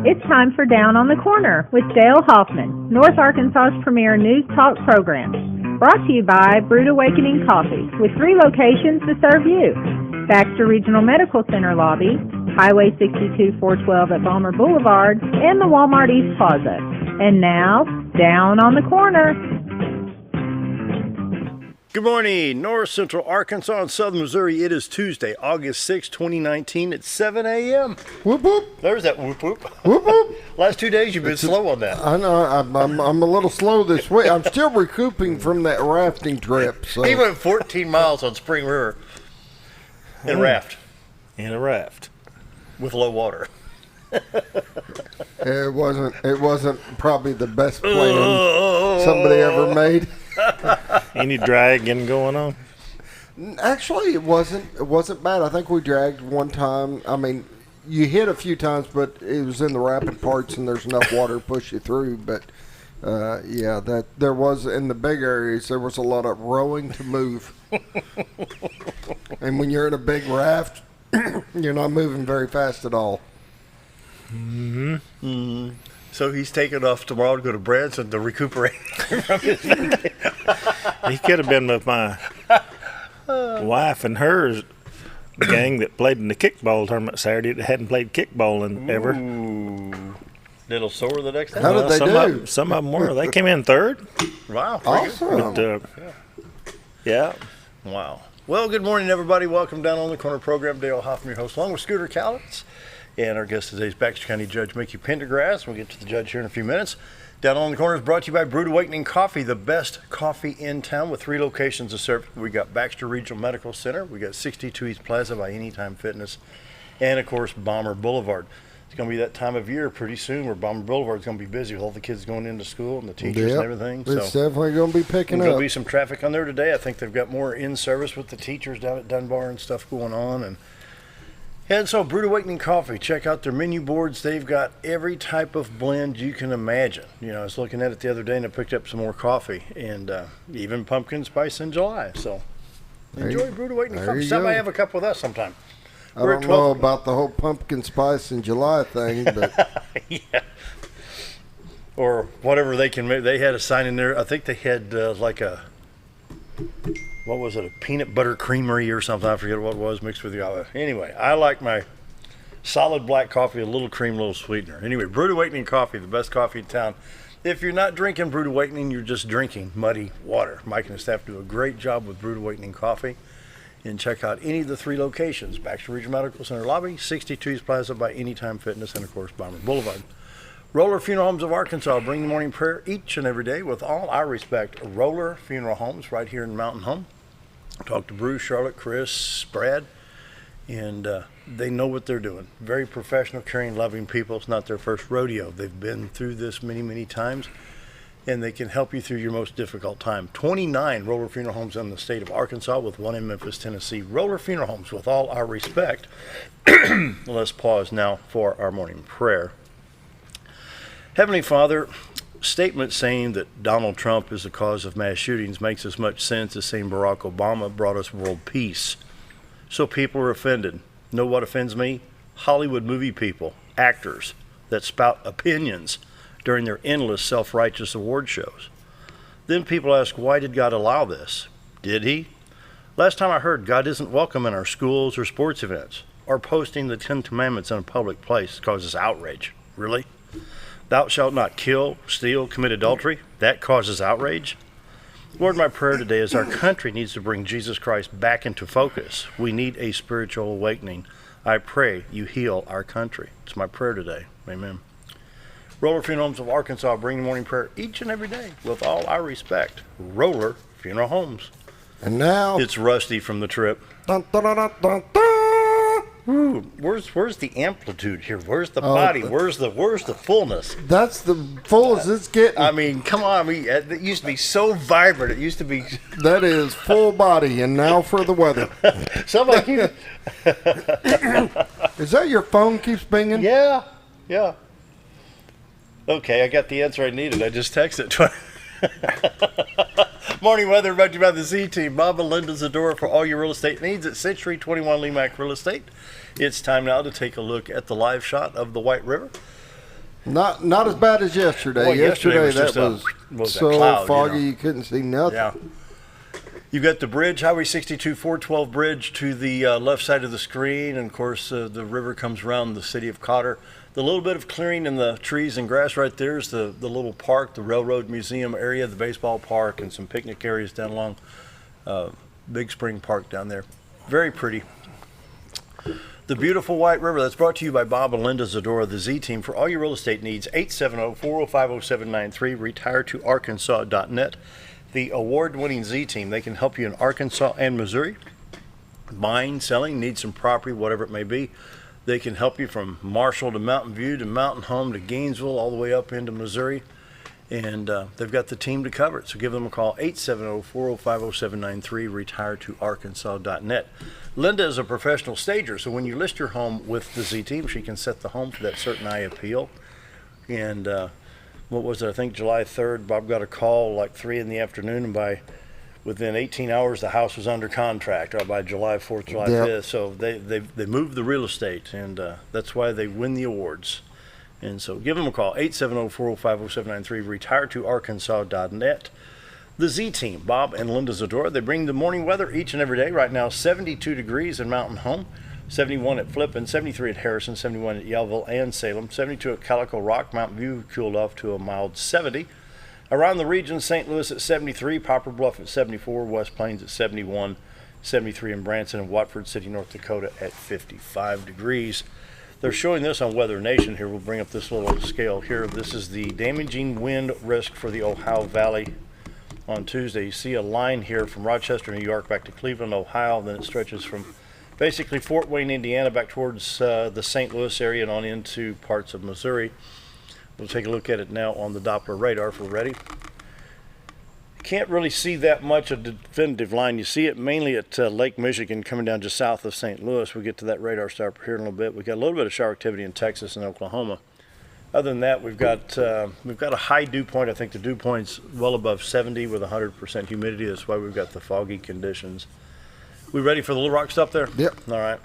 It's time for Down on the Corner with Dale Hoffman, North Arkansas's premier news talk program. Brought to you by Brood Awakening Coffee, with 3 locations to serve you. Baxter Regional Medical Center lobby, Highway 62 412 at Balmer Boulevard, and the Walmart East Plaza. And now, Down on the Corner. Good morning, North Central Arkansas and Southern Missouri. It is Tuesday, August 6, 2019 at 7 a.m. Whoop, whoop. There's that whoop, whoop. Whoop, whoop. Last 2 days you've been slow on that. I know. I'm a little slow this week. I'm still recouping from that rafting trip. So. He went 14 miles on Spring River in a raft. With low water. It wasn't probably the best plan somebody ever made. Any dragging going on? Actually, it wasn't bad. I think we dragged one time. I mean, you hit a few times, but it was in the rapid parts, and there's enough water to push you through. But that there was in the big areas. There was a lot of rowing to move, and when you're in a big raft, you're not moving very fast at all. Mm-hmm. Mm-hmm. So he's taking off tomorrow to go to Branson to recuperate from his vacation. He could have been with my wife and her gang that played in the kickball tournament Saturday that hadn't played kickball in ever. Ooh. Little sore the next day? How did they do? Some of them were. They came in third. Wow. Awesome. But, yeah. Wow. Well, good morning, everybody. Welcome down on the corner program. Dale Hoffman, your host, along with Scooter Callens. And our guest today is Baxter County Judge Mickey Pendergrass. We'll get to the judge here in a few minutes. Down on the Corner is brought to you by Brood Awakening Coffee, the best coffee in town with 3 locations to serve. We got Baxter Regional Medical Center. We got 62 East Plaza by Anytime Fitness. And, of course, Balmer Boulevard. It's going to be that time of year pretty soon where Balmer Boulevard is going to be busy with all the kids going into school and the teachers and everything. It's definitely going to be picking up. There's going to be some traffic on there today. I think they've got more in-service with the teachers down at Dunbar and stuff going on. And so, Brood Awakening Coffee, check out their menu boards. They've got every type of blend you can imagine. You know, I was looking at it the other day and I picked up some more coffee and even pumpkin spice in July. So, enjoy Brood Awakening Coffee. Stop by, have a cup with us sometime. I don't know about the whole pumpkin spice in July thing, but yeah. Or whatever they can make. They had a sign in there. I think they had like a, what was it, a peanut butter creamery or something. I forget what it was, mixed with the Anyway, I like my solid black coffee, a little cream, a little sweetener. Anyway, Brood Awakening Coffee, the best coffee in town. If you're not drinking Brood Awakening, you're just drinking muddy water. Mike and his staff do a great job with Brood Awakening Coffee. And check out any of the 3 locations, Baxter Regional Medical Center lobby, 62 East Plaza by Anytime Fitness, and, of course, Balmer Boulevard. Roller Funeral Homes of Arkansas bring the morning prayer each and every day with all our respect. Roller Funeral Homes right here in Mountain Home. Talk to Bruce, Charlotte, Chris, Brad, and they know what they're doing. Very professional, caring, loving people. It's not their first rodeo. They've been through this many, many times, and they can help you through your most difficult time. 29 Roller Funeral Homes in the state of Arkansas with 1 in Memphis, Tennessee. Roller Funeral Homes with all our respect. Let's pause now for our morning prayer. Heavenly Father, statement saying that Donald Trump is the cause of mass shootings makes as much sense as saying Barack Obama brought us world peace. So people are offended. Know what offends me? Hollywood movie people, actors that spout opinions during their endless self-righteous award shows. Then people ask, why did God allow this? Did he? Last time I heard, God isn't welcome in our schools or sports events, or posting the 10 Commandments in a public place causes outrage. Really? Thou shalt not kill, steal, commit adultery. That causes outrage. Lord, my prayer today is our country needs to bring Jesus Christ back into focus. We need a spiritual awakening. I pray you heal our country. It's my prayer today. Amen. Roller Funeral Homes of Arkansas bring the morning prayer each and every day with all our respect. Roller Funeral Homes. And now it's Rusty from the trip. Dun, dun, dun, dun, dun, dun. Ooh, where's the amplitude here? Where's the body? Where's the fullness? That's the fullest it's getting. I mean, come on. It used to be so vibrant. It used to be. That is full body, and now for the weather. Somebody keep. Is that your phone keeps binging? Yeah. Okay, I got the answer I needed. I just texted it. Morning weather brought to you by the Z-Team. Bob and Linda Zadora for all your real estate needs at Century 21 Lemac Real Estate. It's time now to take a look at the live shot of the White River. Not as bad as yesterday. Well, yesterday was that just was that so cloud, foggy you couldn't see nothing. Yeah. You've got the bridge, Highway 62 412 bridge to the left side of the screen. And, of course, the river comes around the city of Cotter. The little bit of clearing in the trees and grass right there is the little park, the Railroad Museum area, the baseball park, and some picnic areas down along Big Spring Park down there. Very pretty. The beautiful White River. That's brought to you by Bob and Linda Zadora, the Z Team. For all your real estate needs, 870-405-0793, retireToArkansas.net. The award-winning Z Team. They can help you in Arkansas and Missouri. Buying, selling, need some property, whatever it may be. They can help you from Marshall to Mountain View to Mountain Home to Gainesville, all the way up into Missouri. And they've got the team to cover it. So give them a call, 870-405-0793, retireToArkansas.net. Linda is a professional stager, so when you list your home with the Z Team, she can set the home for that certain eye appeal. And what was it? I think July 3rd, Bob got a call like 3 in the afternoon, and within 18 hours, the house was under contract, or by July 4th, July 5th. So they moved the real estate, and that's why they win the awards. And so give them a call, 870-405-0793, retireToArkansas.net. The Z Team, Bob and Linda Zadora, they bring the morning weather each and every day. Right now, 72 degrees in Mountain Home, 71 at Flippin, 73 at Harrison, 71 at Yellville and Salem, 72 at Calico Rock. Mountain View cooled off to a mild 70. Around the region, St. Louis at 73, Poplar Bluff at 74, West Plains at 71, 73 in Branson, and Watford City, North Dakota at 55 degrees. They're showing this on Weather Nation here. We'll bring up this little scale here. This is the damaging wind risk for the Ohio Valley on Tuesday. You see a line here from Rochester, New York, back to Cleveland, Ohio. Then it stretches from basically Fort Wayne, Indiana, back towards the St. Louis area and on into parts of Missouri. We'll take a look at it now on the Doppler radar if we're ready. Can't really see that much of the definitive line. You see it mainly at Lake Michigan coming down just south of St. Louis. We'll get to that radar star here in a little bit. We've got a little bit of shower activity in Texas and Oklahoma. Other than that, we've got a high dew point. I think the dew point's well above 70 with 100% humidity. That's why we've got the foggy conditions. We ready for the Little Rock stop there? Yep. All right.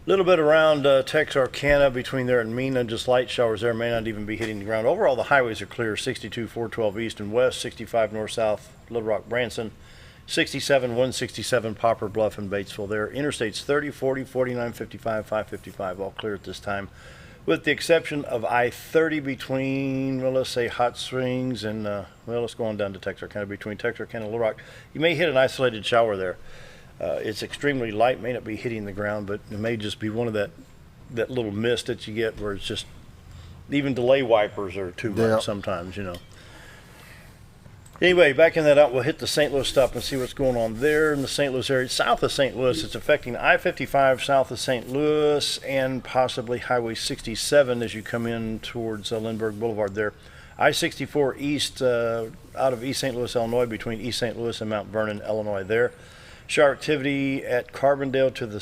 A little bit around Texarkana between there and Mena, just light showers there, may not even be hitting the ground. Overall, the highways are clear, 62, 412 east and west, 65 north-south, Little Rock, Branson, 67, 167, Poplar Bluff and Batesville there. Interstates 30, 40, 49, 55, 555, all clear at this time, with the exception of I-30 between, well, let's say Hot Springs and, let's go on down to Texarkana, between Texarkana and Little Rock. You may hit an isolated shower there. It's extremely light, may not be hitting the ground, but it may just be one of that little mist that you get where it's just, even delay wipers are too much sometimes, you know. Anyway, backing that out, we'll hit the St. Louis stop and see what's going on there in the St. Louis area. South of St. Louis, it's affecting I-55 south of St. Louis and possibly Highway 67 as you come in towards Lindbergh Boulevard there. I-64 east out of East St. Louis, Illinois, between East St. Louis and Mount Vernon, Illinois there. Shower activity at Carbondale to the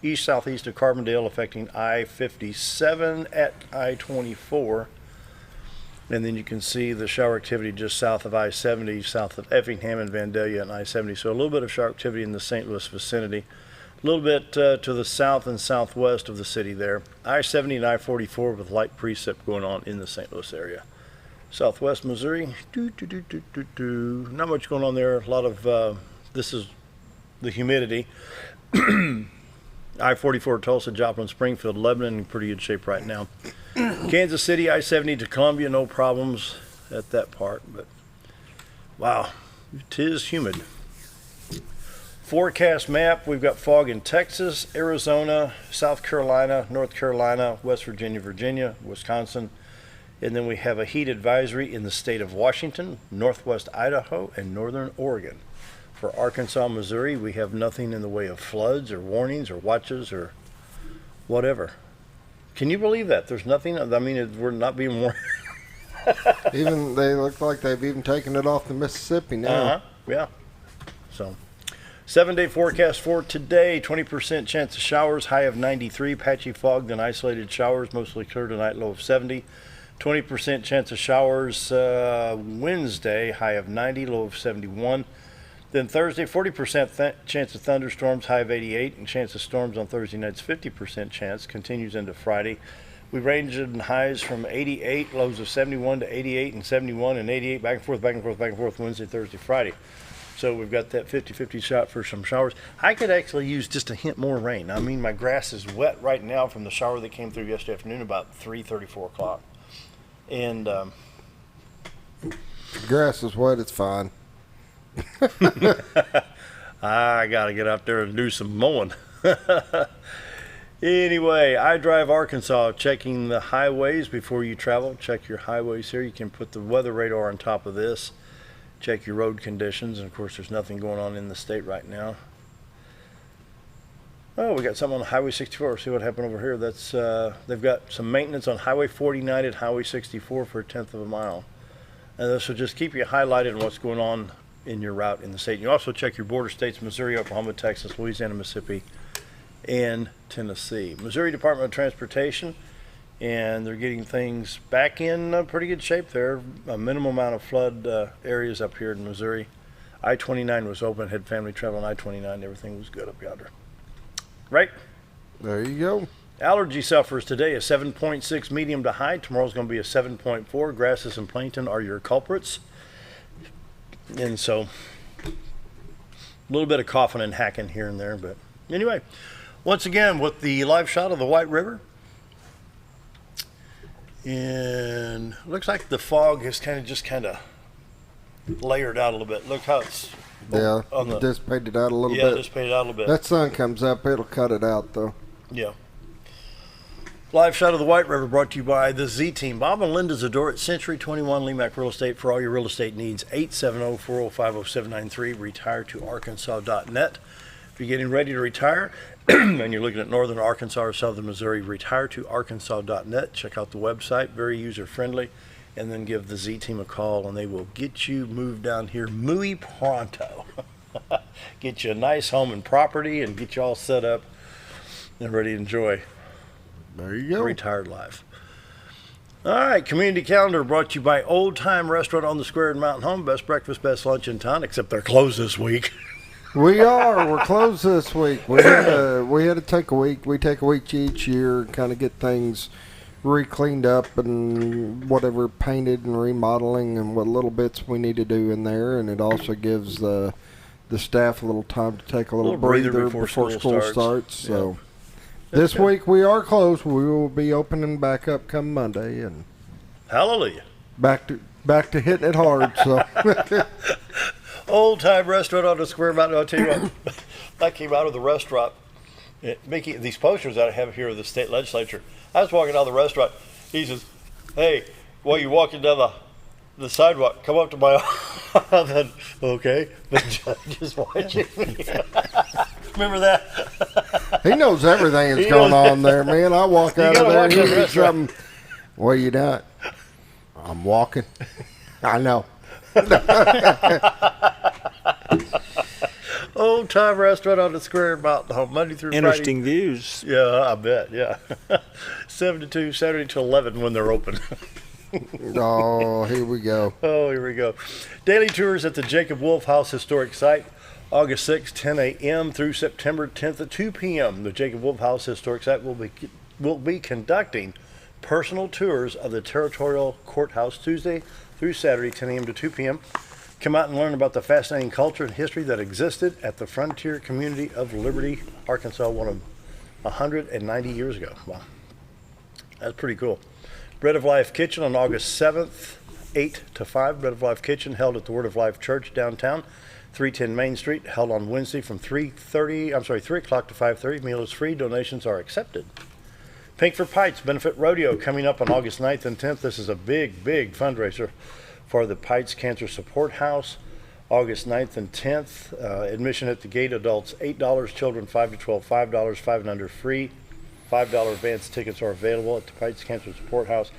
east-southeast of Carbondale, affecting I-57 at I-24. And then you can see the shower activity just south of I-70, south of Effingham and Vandalia and I-70. So a little bit of shower activity in the St. Louis vicinity. A little bit to the south and southwest of the city there. I-70 and I-44 with light precip going on in the St. Louis area. Southwest Missouri, not much going on there. A lot of, this is the humidity. I-44 Tulsa, Joplin, Springfield, Lebanon in pretty good shape right now. Kansas City, I-70 to Columbia, no problems at that part. But wow, it is humid. Forecast map, we've got fog in Texas, Arizona, South Carolina, North Carolina, West Virginia, Virginia, Wisconsin. And then we have a heat advisory in the state of Washington, northwest Idaho, and northern Oregon. For Arkansas, Missouri, we have nothing in the way of floods or warnings or watches or whatever. Can you believe that? There's nothing, I mean, we're not being warned. Even, they look like they've even taken it off the Mississippi now. Yeah. So, 7-day forecast for today, 20% chance of showers, high of 93, patchy fog, then isolated showers, mostly clear tonight, low of 70. 20% chance of showers Wednesday, high of 90, low of 71. Then Thursday, 40% chance of thunderstorms, high of 88, and chance of storms on Thursday night's 50% chance. Continues into Friday. We ranged in highs from 88, lows of 71 to 88 and 71 and 88, back and forth, back and forth, back and forth, Wednesday, Thursday, Friday. So we've got that 50-50 shot for some showers. I could actually use just a hint more rain. I mean, my grass is wet right now from the shower that came through yesterday afternoon about 4 o'clock. And Grass is wet, it's fine. I got to get out there and do some mowing. Anyway, I Drive Arkansas, checking the highways before you travel. Check your highways here. You can put the weather radar on top of this. Check your road conditions. And, of course, there's nothing going on in the state right now. Oh, we got something on Highway 64. See what happened over here. That's they've got some maintenance on Highway 49 at Highway 64 for 1/10 of a mile. And this will just keep you highlighted on what's going on in your route in the state. And you also check your border states, Missouri, Oklahoma, Texas, Louisiana, Mississippi, and Tennessee. Missouri Department of Transportation, and they're getting things back in pretty good shape there. A minimum amount of flood areas up here in Missouri. I-29 was open, had family travel on I-29. Everything was good up yonder. Right? There you go. Allergy sufferers today, a 7.6 medium to high. Tomorrow's going to be a 7.4. Grasses and plankton are your culprits. And so, a little bit of coughing and hacking here and there. But anyway, once again, with the live shot of the White River. And looks like the fog has kind of layered out a little bit. Look how it's dissipated out a little bit. Yeah, dissipated out a little bit. That sun comes up, it'll cut it out though. Yeah. Live shot of the White River brought to you by the Z Team. Bob and Linda Zador at Century 21 Lemac Real Estate for all your real estate needs. 870-405-0793. RetireToArkansas.net. If you're getting ready to retire and you're looking at northern Arkansas or southern Missouri, RetireToArkansas.net. Check out the website, very user friendly, and then give the Z Team a call and they will get you moved down here muy pronto. Get you a nice home and property and get you all set up and ready to enjoy. There you go. Retired life. All right, community calendar brought to you by Old Time Restaurant on the Square in Mountain Home. Best breakfast, best lunch in town, except they're closed this week. We're closed this week. We had to take a week. We take a week each year, kind of get things re-cleaned up and whatever painted and remodeling and what little bits we need to do in there. And it also gives the staff a little time to take a little breather before school starts. So. This week we are closed. We will be opening back up come Monday, and hallelujah, back to hitting it hard. So, Old Time Restaurant on the Square Mountain. I'll tell you what, I came out of the restaurant, making these posters that I have here of the state legislature. I was walking out of the restaurant. He says, "Hey, while you're walking down the sidewalk, come up to my office." Okay, the judge is watching me. Remember that? He knows everything that's going on there, man. I walk out of there, he hears something. What are you doing? I'm walking. I know. Old Time Restaurant on the Square Mountain Home, Monday through Interesting Friday. views. Yeah, I bet, yeah. 7 to 2, Saturday to 11 when they're open. Oh, here we go. Oh, here we go. Daily tours at the Jacob Wolf House Historic Site. August 6th, 10 a.m. through September 10th at 2 p.m. The Jacob Wolf House Historic Site will be conducting personal tours of the Territorial Courthouse Tuesday through Saturday, 10 a.m. to 2 p.m. Come out and learn about the fascinating culture and history that existed at the frontier community of Liberty, Arkansas, 190 years ago. Wow, that's pretty cool. Bread of Life Kitchen on August 7th, 8 to 5. Bread of Life Kitchen held at the Word of Life Church downtown. 310 Main Street, held on Wednesday from 3 o'clock to 5:30. Meal is free. Donations are accepted. Pink for Pikes Benefit Rodeo coming up on August 9th and 10th. This is a big, big fundraiser for the Pikes Cancer Support House. August 9th and 10th. Admission at the gate, adults $8, children 5 to 12, $5, 5 and under free. $5 advance tickets are available at the Pikes Cancer Support House.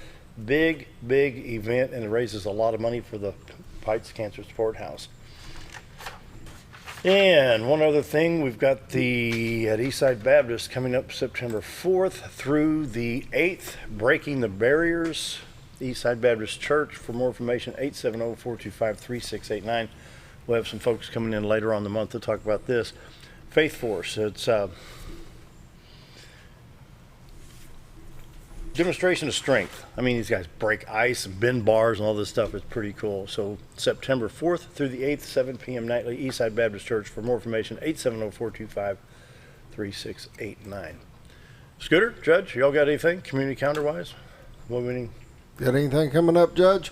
Big, big event, and it raises a lot of money for the Pikes Cancer Support House. And one other thing, we've got at Eastside Baptist coming up September 4th through the 8th, Breaking the Barriers, Eastside Baptist Church. For more information, 870-425-3689. We'll have some folks coming in later on in the month to talk about this. Faith Force, it's demonstration of strength. I mean, these guys break ice and bend bars and all this stuff. It's pretty cool. So September 4th through the 8th, 7 p.m. nightly, Eastside Baptist Church. For more information, 870-425-3689. Scooter, Judge, y'all got anything community calendar-wise? What we need? Got anything coming up, Judge?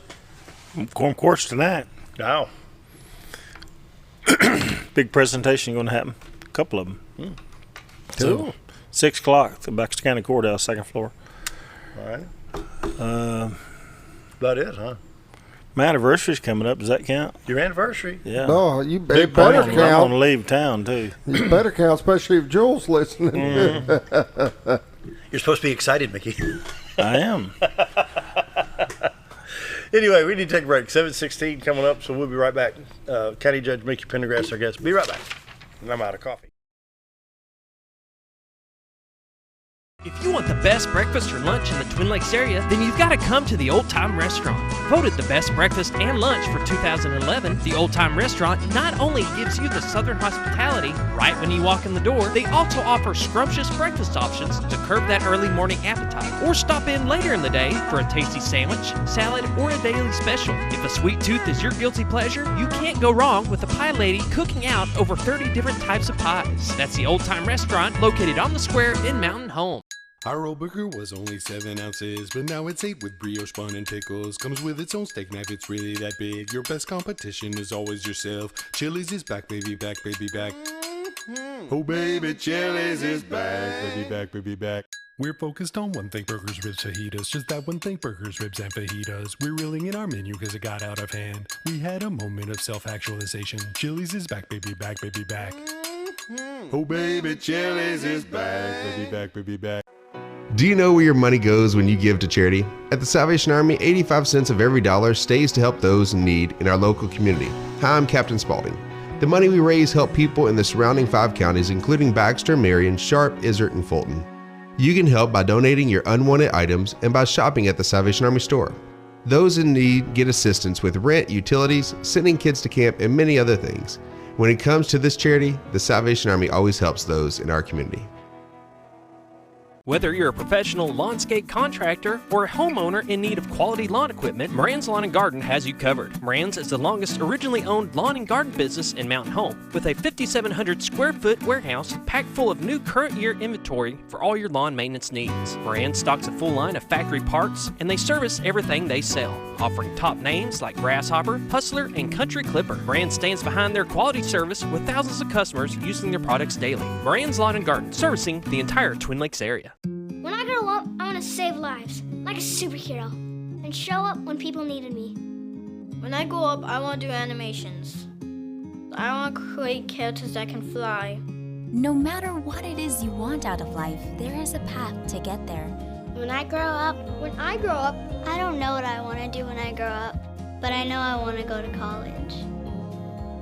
Corn course tonight. Now. Big presentation going to happen. A couple of them. Cool. 6 o'clock at the Baxter County Courthouse, 2nd floor. All right. About it, huh? My anniversary's coming up. Does that count? Your anniversary? Yeah. No, you Big better party. I'm going to count. leave town, too. You better count, especially if Joel's listening. You're supposed to be excited, Mickey. I am. Anyway, we need to take a break. 7:16 coming up, so we'll be right back. County Judge Mickey Pendergrass, our guest. Be right back. And I'm out of coffee. If you want the best breakfast or lunch in the Twin Lakes area, then you've got to come to the Old Time Restaurant. Voted the best breakfast and lunch for 2011, the Old Time Restaurant not only gives you the Southern hospitality right when you walk in the door, they also offer scrumptious breakfast options to curb that early morning appetite. Or stop in later in the day for a tasty sandwich, salad, or a daily special. If a sweet tooth is your guilty pleasure, you can't go wrong with the pie lady cooking out over 30 different types of pies. That's the Old Time Restaurant located on the square in Mountain Home. Our roll burger was only 7 ounces, but now it's 8 with brioche bun and pickles. Comes with its own steak knife, it's really that big. Your best competition is always yourself. Chili's is back, baby, back, baby, back. Oh, baby, Chili's is back, baby, back, baby, back. We're focused on one thing, burgers, ribs, fajitas. Just that one thing, burgers, ribs, and fajitas. We're reeling in our menu because it got out of hand. We had a moment of self-actualization. Chili's is back, baby, back, baby, back. Oh, baby, Chili's is back, baby, back, baby, back. Do you know where your money goes when you give to charity? At the Salvation Army, 85 cents of every dollar stays to help those in need in our local community. Hi, I'm Captain Spaulding. The money we raise help people in the surrounding 5 counties, including Baxter, Marion, Sharp, Izzard, and Fulton. You can help by donating your unwanted items and by shopping at the Salvation Army store. Those in need get assistance with rent, utilities, sending kids to camp, and many other things. When it comes to this charity, the Salvation Army always helps those in our community. Whether you're a professional lawnscape contractor or a homeowner in need of quality lawn equipment, Moran's Lawn & Garden has you covered. Moran's is the longest originally owned lawn and garden business in Mountain Home, with a 5,700 square foot warehouse packed full of new current year inventory for all your lawn maintenance needs. Moran stocks a full line of factory parts, and they service everything they sell, offering top names like Grasshopper, Hustler, and Country Clipper. Moran stands behind their quality service with thousands of customers using their products daily. Moran's Lawn & Garden, servicing the entire Twin Lakes area. When I grow up, I want to save lives, like a superhero, and show up when people needed me. When I grow up, I want to do animations. I want to create characters that can fly. No matter what it is you want out of life, there is a path to get there. When I grow up, I don't know what I want to do when I grow up, but I know I want to go to college.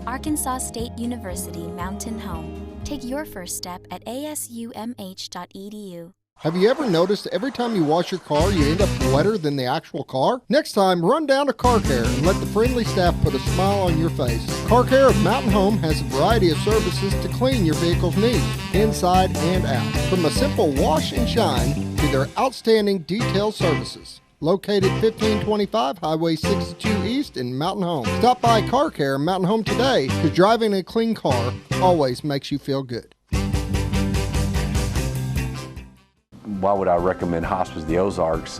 Arkansas State University Mountain Home. Take your first step at asumh.edu. Have you ever noticed every time you wash your car, you end up wetter than the actual car? Next time, run down to Car Care and let the friendly staff put a smile on your face. Car Care of Mountain Home has a variety of services to clean your vehicle's needs, inside and out. From a simple wash and shine to their outstanding detail services. Located 1525 Highway 62 East in Mountain Home. Stop by Car Care Mountain Home today, because driving a clean car always makes you feel good. Why would I recommend Hospice the Ozarks?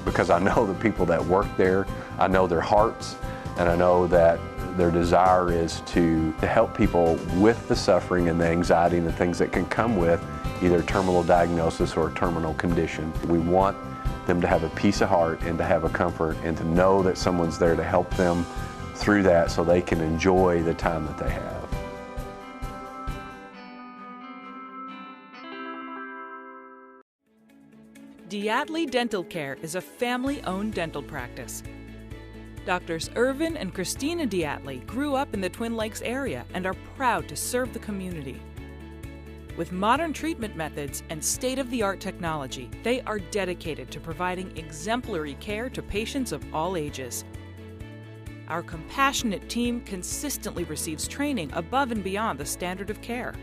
Because I know the people that work there, I know their hearts, and I know that their desire is to help people with the suffering and the anxiety and the things that can come with either a terminal diagnosis or a terminal condition. We want them to have a peace of heart and to have a comfort and to know that someone's there to help them through that so they can enjoy the time that they have. Diatley Dental Care is a family-owned dental practice. Doctors Irvin and Christina Diatley grew up in the Twin Lakes area and are proud to serve the community. With modern treatment methods and state-of-the-art technology, they are dedicated to providing exemplary care to patients of all ages. Our compassionate team consistently receives training above and beyond the standard of care.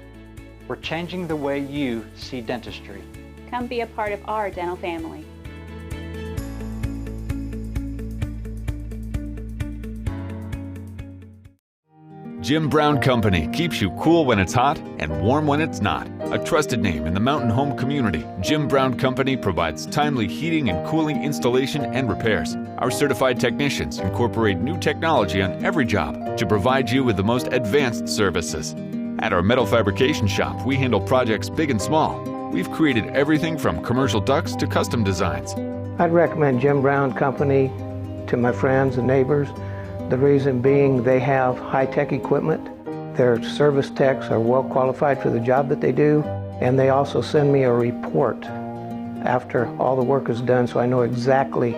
We're changing the way you see dentistry. Come be a part of our dental family. Jim Brown Company keeps you cool when it's hot and warm when it's not. A trusted name in the mountain home community, Jim Brown Company provides timely heating and cooling installation and repairs. Our certified technicians incorporate new technology on every job to provide you with the most advanced services. At our metal fabrication shop, we handle projects big and small. We've created everything from commercial ducts to custom designs. I'd recommend Jim Brown Company to my friends and neighbors. The reason being they have high-tech equipment. Their service techs are well qualified for the job that they do, and they also send me a report after all the work is done so I know exactly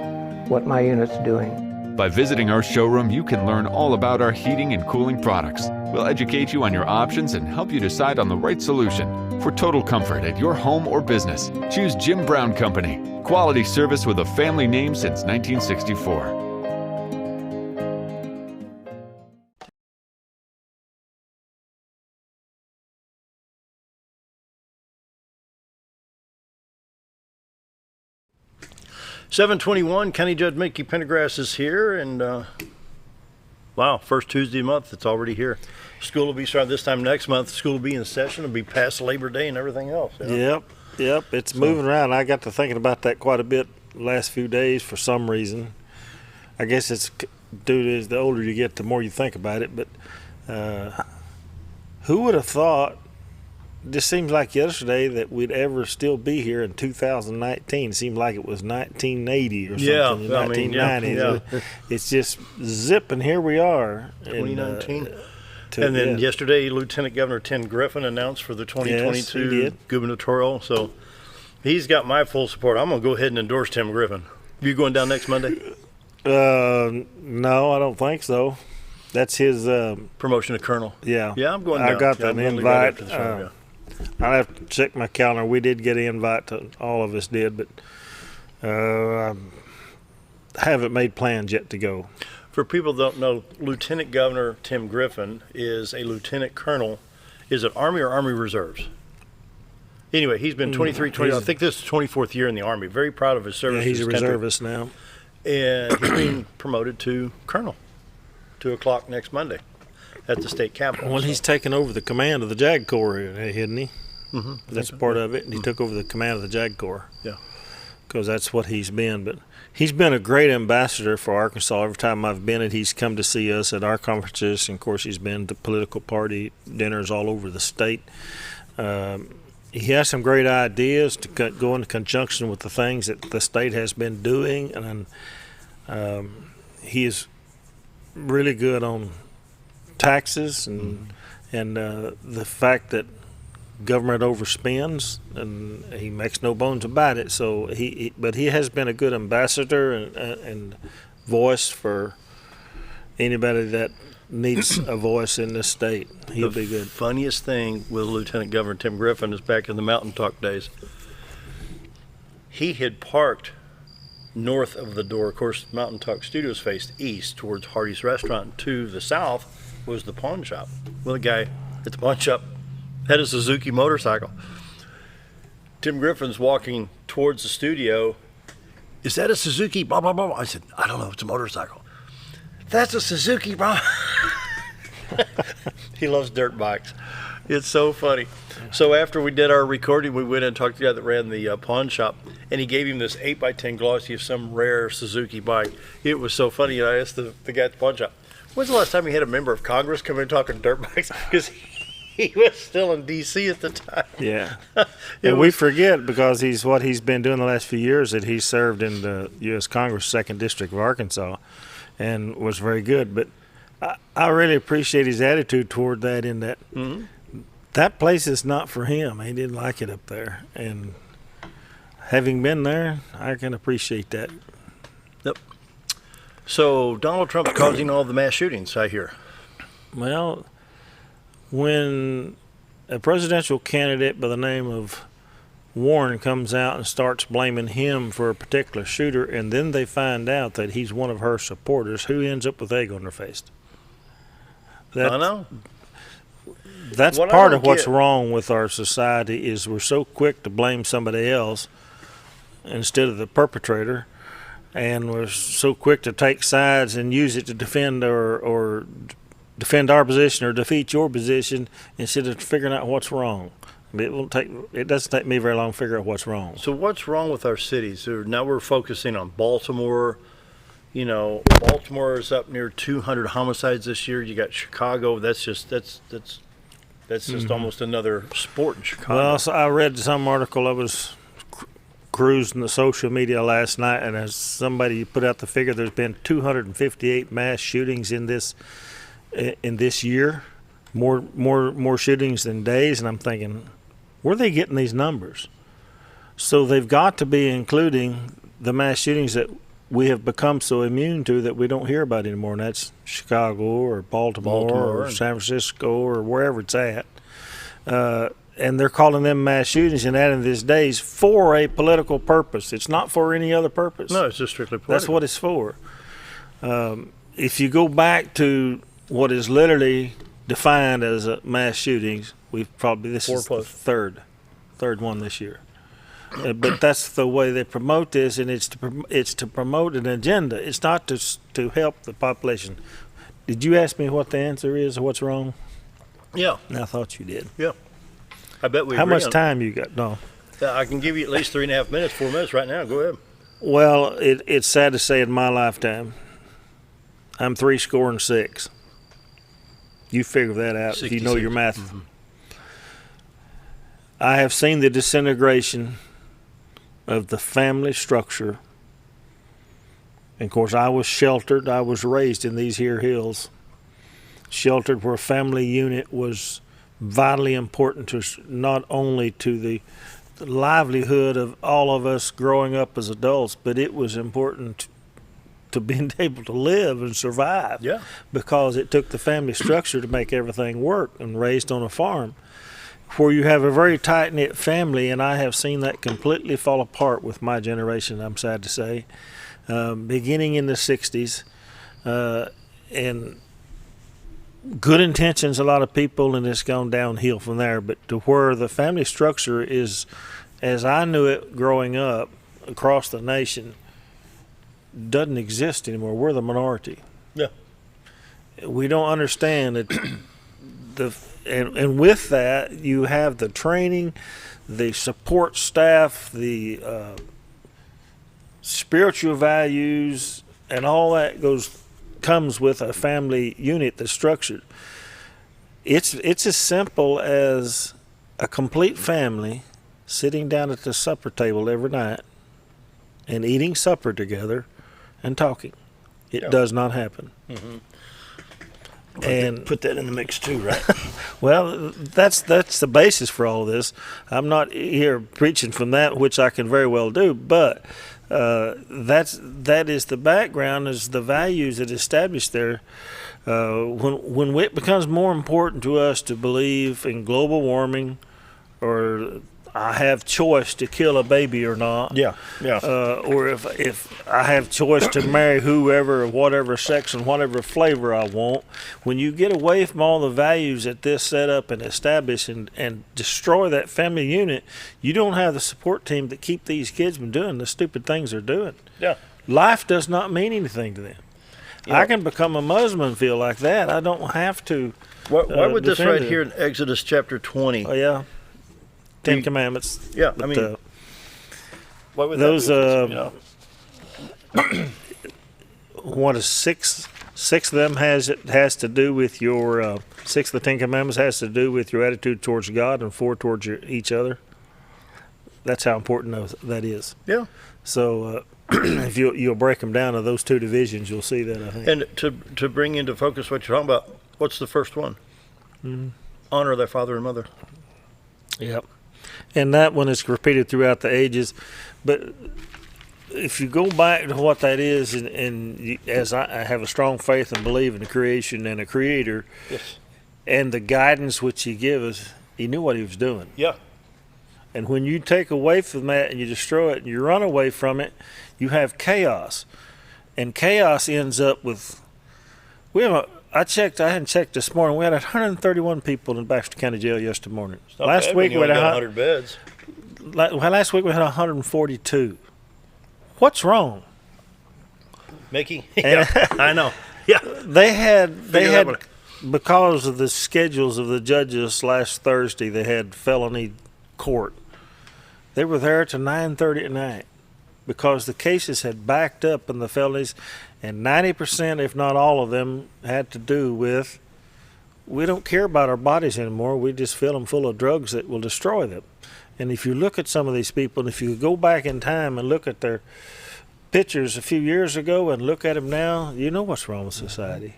what my unit's doing. By visiting our showroom, you can learn all about our heating and cooling products. We'll educate you on your options and help you decide on the right solution. For total comfort at your home or business, choose Jim Brown Company. Quality service with a family name since 1964. $7:21, County Judge Mickey Pendergrass is here, and wow, first Tuesday of the month, it's already here. School will be starting this time next month. School will be in session. It'll be past Labor Day and everything else. Yep, it's moving around. I got to thinking about that quite a bit the last few days for some reason. I guess it's due to the older you get, the more you think about it, but who would have thought, this seems like yesterday, that we'd ever still be here in 2019. It seemed like it was 1980 or something, 1990. It's just zip, and here we are. 2019. And then yesterday, Lieutenant Governor Tim Griffin announced for the 2022 gubernatorial. So he's got my full support. I'm going to go ahead and endorse Tim Griffin. You going down next Monday? No, I don't think so. That's his promotion to colonel. Yeah. Yeah, I'm going down. I got that invite. I'll have to check my calendar. We did get an invite, to all of us did, but I haven't made plans yet to go. For people that don't know, Lieutenant Governor Tim Griffin is a lieutenant colonel. Is it Army or Army Reserves? Anyway, he's been 20. I think this is 24th year in the Army. Very proud of his service. Yeah, he's a reservist now. And he's being promoted to colonel, 2 o'clock next Monday at the state capitol. Well, he's taken over the command of the JAG Corps, hasn't he? Mm-hmm. That's part of it. And he took over the command of the JAG Corps. Yeah. Because that's what he's been. But he's been a great ambassador for Arkansas. Every time I've been at, he's come to see us at our conferences. And, of course, he's been to political party dinners all over the state. He has some great ideas to go into conjunction with the things that the state has been doing. And he is really good on taxes and the fact that government overspends, and he makes no bones about it. So but he has been a good ambassador and voice for anybody that needs a voice in this state. He'll be good. The funniest thing with Lieutenant Governor Tim Griffin is back in the Mountain Talk days. He had parked north of the door. Of course, Mountain Talk Studios faced east towards Hardy's Restaurant. To the south was the pawn shop. Well, the guy at the pawn shop had a Suzuki motorcycle. Tim Griffin's walking towards the studio. Is that a Suzuki? Blah, blah, blah. I said, I don't know. It's a motorcycle. That's a Suzuki, bro. He loves dirt bikes. It's so funny. So after we did our recording, we went and talked to the guy that ran the pawn shop, and he gave him this 8x10 glossy of some rare Suzuki bike. It was so funny. And I asked the guy at the pawn shop, when's the last time you had a member of Congress come in talking dirt bikes? Because he was still in D.C. at the time. Yeah. And we forget, because what he's been doing the last few years, that he served in the U.S. Congress 2nd District of Arkansas and was very good. But I really appreciate his attitude toward that, in that that place is not for him. He didn't like it up there. And having been there, I can appreciate that. Yep. So Donald Trump's causing all the mass shootings, I hear. Well, when a presidential candidate by the name of Warren comes out and starts blaming him for a particular shooter, and then they find out that he's one of her supporters, who ends up with egg on their face. I know. That's part of what's wrong with our society is we're so quick to blame somebody else instead of the perpetrator, and we're so quick to take sides and use it to defend or defend our position or defeat your position instead of figuring out what's wrong. It doesn't take me very long to figure out what's wrong. So what's wrong with our cities? Now we're focusing on Baltimore. You know, Baltimore is up near 200 homicides this year. You got Chicago. That's just almost another sport in Chicago. Well, so I read some article. I was cruising the social media last night, and as somebody put out the figure, there's been 258 mass shootings in this year. More shootings than days, and I'm thinking, where are they getting these numbers? So they've got to be including the mass shootings that we have become so immune to that we don't hear about anymore, and that's Chicago or Baltimore or San Francisco or wherever it's at. And they're calling them mass shootings and adding these days for a political purpose. It's not for any other purpose. No, it's just strictly political. That's what it's for. If you go back to what is literally defined as a mass shootings, this is the third one this year. But that's the way they promote this, and it's to promote an agenda. It's not to help the population. Did you ask me what the answer is or what's wrong? Yeah. I thought you did. Yeah. I bet we How agree much on time you got? No. I can give you at least 3.5 minutes, 4 minutes right now. Go ahead. Well, it's sad to say in my lifetime, I'm 66. You figure that out 66. if you know your math. Mm-hmm. I have seen the disintegration of the family structure. And of course, I was sheltered. I was raised in these here hills. Sheltered where family unit was vitally important to not only to the livelihood of all of us growing up as adults, but it was important to being able to live and survive. Yeah. Because it took the family structure to make everything work, and raised on a farm where you have a very tight-knit family, and I have seen that completely fall apart with my generation, I'm sad to say, beginning in the 60s. And good intentions, a lot of people, and it's gone downhill from there. But to where the family structure is, as I knew it growing up across the nation, doesn't exist anymore. We're the minority. Yeah. We don't understand that and with that, you have the training, the support staff, the spiritual values, and all that comes with a family unit that's structured. It's as simple as a complete family sitting down at the supper table every night and eating supper together and talking. It does not happen. Mm-hmm. And put that in the mix too, right? Well, that's the basis for all of this. I'm not here preaching from that, which I can very well do, but that is the background, is the values that established there. When it becomes more important to us to believe in global warming, or I have choice to kill a baby or not. Yeah. Or if I have choice to marry whoever, whatever sex and whatever flavor I want. When you get away from all the values that this set up and establish and destroy that family unit, you don't have the support team that keep these kids from doing the stupid things they're doing. Yeah. Life does not mean anything to them. Yeah. I can become a Muslim and feel like that. I don't have to. Why would this right here in Exodus chapter 20? Oh, yeah. 10 Commandments. Yeah, but, I mean, what would those, that be? What is six of them has to do with your, 6 of the 10 Commandments has to do with your attitude towards God, and 4 towards each other. That's how important that is. Yeah. So if you'll break them down to those 2 divisions, you'll see that, I think. And to bring into focus what you're talking about, what's the first one? Mm-hmm. Honor thy father and mother. Yep. And that one is repeated throughout the ages. But if you go back to what that is, and as I have a strong faith and believe in the creation and a creator, yes, and the guidance which he gives us, he knew what he was doing. Yeah. And when you take away from that and you destroy it and you run away from it, you have chaos. And chaos ends up with, I hadn't checked this morning, we had 131 people in Baxter County Jail yesterday morning. Last week we had 100 beds. Last week we had 142. What's wrong? Mickey? Yeah, I know. Yeah. They had because of the schedules of the judges last Thursday, they had felony court. They were there till 9:30 at night because the cases had backed up in the felonies, and 90%, if not all of them, had to do with we don't care about our bodies anymore. We just fill them full of drugs that will destroy them. And if you look at some of these people, and if you go back in time and look at their pictures a few years ago and look at them now, you know what's wrong with society.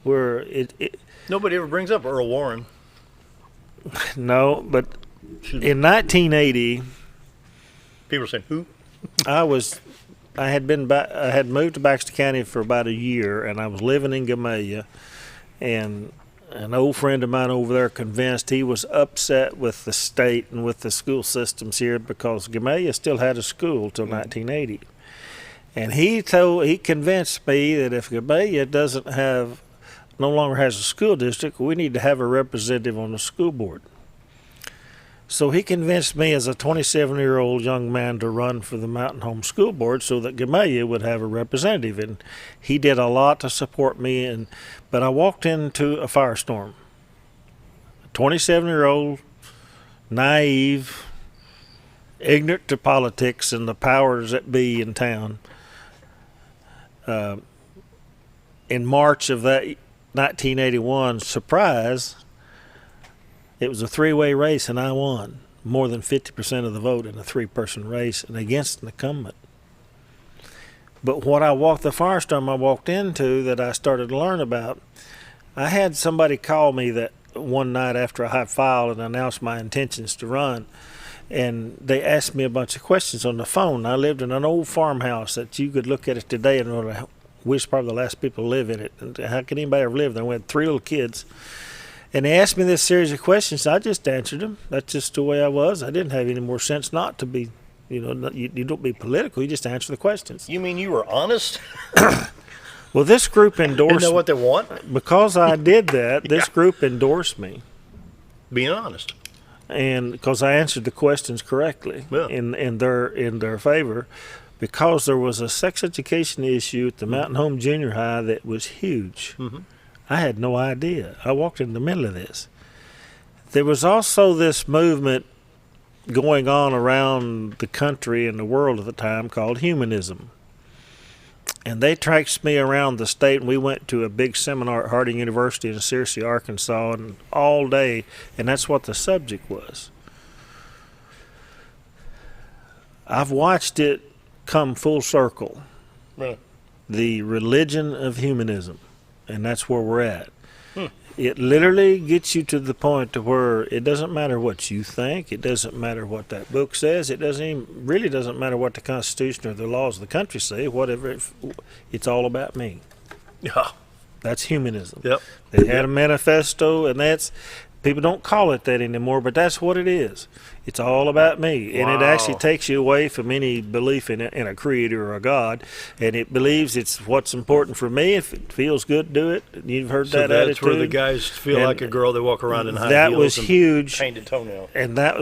Where nobody ever brings up Earl Warren. No, but in 1980, people are saying who? I had moved to Baxter County for about a year, and I was living in Gamaliel, and an old friend of mine over there convinced he was upset with the state and with the school systems here because Gamaliel still had a school till 1980. And he convinced me that if Gamaliel no longer has a school district, we need to have a representative on the school board. So he convinced me as a 27-year-old young man to run for the Mountain Home School Board so that Gamaliel would have a representative. And he did a lot to support me. But I walked into a firestorm. 27-year-old, naive, ignorant to politics and the powers that be in town. In March of that 1981, surprise, it was a three-way race, and I won more than 50% of the vote in a three-person race and against an incumbent. But the firestorm I walked into that I started to learn about, I had somebody call me that one night after I had filed and announced my intentions to run, and they asked me a bunch of questions on the phone. I lived in an old farmhouse that you could look at it today and wish probably the last people to live in it. And how could anybody ever live there? We had 3 little kids. And they asked me this series of questions. I just answered them. That's just the way I was. I didn't have any more sense not to be, you don't be political. You just answer the questions. You mean you were honest? Well, this group endorsed me. Isn't that what they want? Because I did that, this group endorsed me. Being honest. And because I answered the questions correctly in their favor, because there was a sex education issue at the Mountain Home Junior High that was huge. Mm-hmm. I had no idea. I walked in the middle of this. There was also this movement going on around the country and the world at the time called humanism. And they tracked me around the state, and we went to a big seminar at Harding University in Searcy, Arkansas, and all day, and that's what the subject was. I've watched it come full circle. Right. The religion of humanism, and that's where we're at. It literally gets you to the point to where it doesn't matter what you think. It doesn't matter what that book says. It really doesn't matter what the Constitution or the laws of the country say. Whatever, it's all about me. Yeah, that's humanism. Yep. They had a manifesto, and people don't call it that anymore, but that's what it is. It's all about me, and it actually takes you away from any belief in a creator or a God, and it believes it's what's important for me. If it feels good, do it. You've heard that attitude. That's where the guys feel like a girl. They walk around in high heels. That was huge. Painted toenail. And that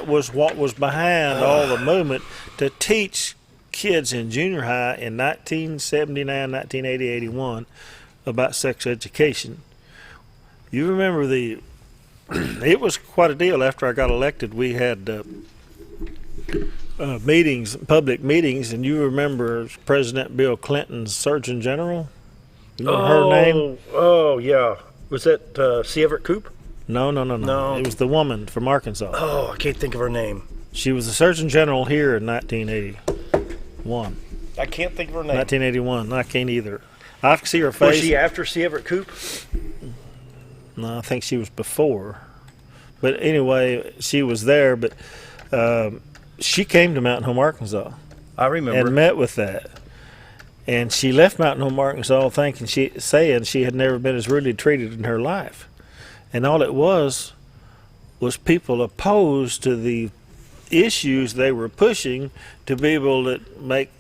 was what was behind all the movement to teach kids in junior high in 1979, 1980, 81 about sex education. You remember it was quite a deal. After I got elected, we had meetings, public meetings, and you remember President Bill Clinton's Surgeon General? You know her name? Oh, yeah. Was that C. Everett Koop? No. It was the woman from Arkansas. Oh, I can't think of her name. She was the Surgeon General here in 1981. I can't think of her name. 1981. I can't either. I can see her face. Was she after C. Everett Koop? No, I think she was before. But anyway, she was there. But she came to Mountain Home, Arkansas. I remember. And met with that. And she left Mountain Home, Arkansas saying she had never been as rudely treated in her life. And all it was people opposed to the issues they were pushing to be able to make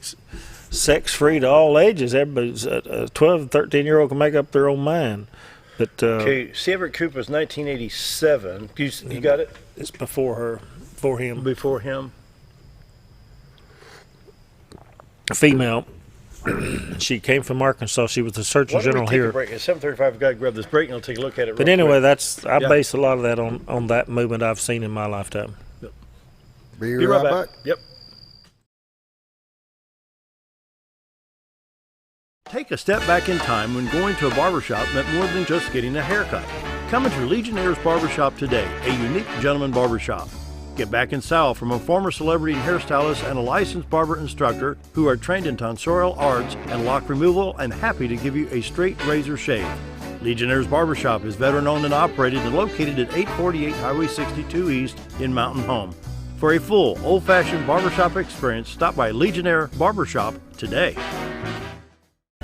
sex free to all ages. Everybody's a 12 and 13-year-old can make up their own mind. But okay, Everett Koop was 1987. You got it? It's before him. Before him. A female. She came from Arkansas. She was the Surgeon General here. Break? At 7:35, I've got to grab this break and I'll take a look at it. But anyway, I base a lot of that on that movement I've seen in my lifetime. Yep. Be right back. Yep. Take a step back in time when going to a barbershop meant more than just getting a haircut. Come into Legionnaire's Barbershop today, a unique gentleman barbershop. Get back in style from a former celebrity hairstylist and a licensed barber instructor who are trained in tonsorial arts and lock removal and happy to give you a straight razor shave. Legionnaire's Barbershop is veteran-owned and operated and located at 848 Highway 62 East in Mountain Home. For a full, old-fashioned barbershop experience, stop by Legionnaire Barbershop today.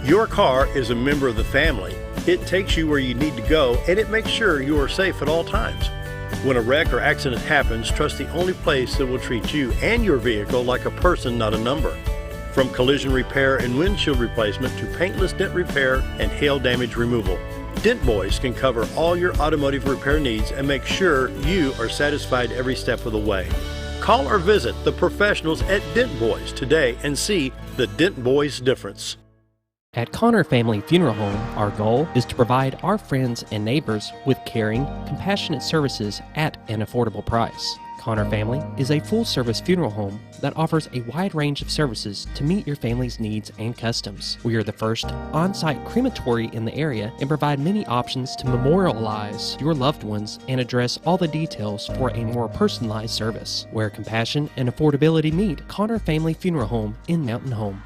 Your car is a member of the family. It takes you where you need to go, and it makes sure you are safe at all times. When a wreck or accident happens, trust the only place that will treat you and your vehicle like a person, not a number. From collision repair and windshield replacement to paintless dent repair and hail damage removal, Dent Boys can cover all your automotive repair needs and make sure you are satisfied every step of the way. Call or visit the professionals at Dent Boys today and see the Dent Boys difference. At Connor Family Funeral Home, our goal is to provide our friends and neighbors with caring, compassionate services at an affordable price. Connor Family is a full-service funeral home that offers a wide range of services to meet your family's needs and customs. We are the first on-site crematory in the area and provide many options to memorialize your loved ones and address all the details for a more personalized service. Where compassion and affordability meet, Connor Family Funeral Home in Mountain Home.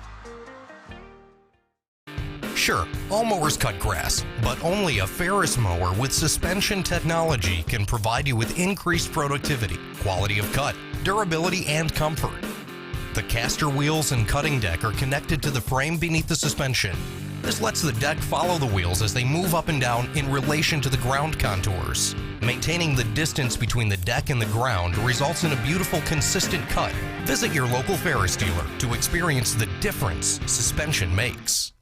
Sure, all mowers cut grass, but only a Ferris mower with suspension technology can provide you with increased productivity, quality of cut, durability, and comfort. The caster wheels and cutting deck are connected to the frame beneath the suspension. This lets the deck follow the wheels as they move up and down in relation to the ground contours. Maintaining the distance between the deck and the ground results in a beautiful, consistent cut. Visit your local Ferris dealer to experience the difference suspension makes.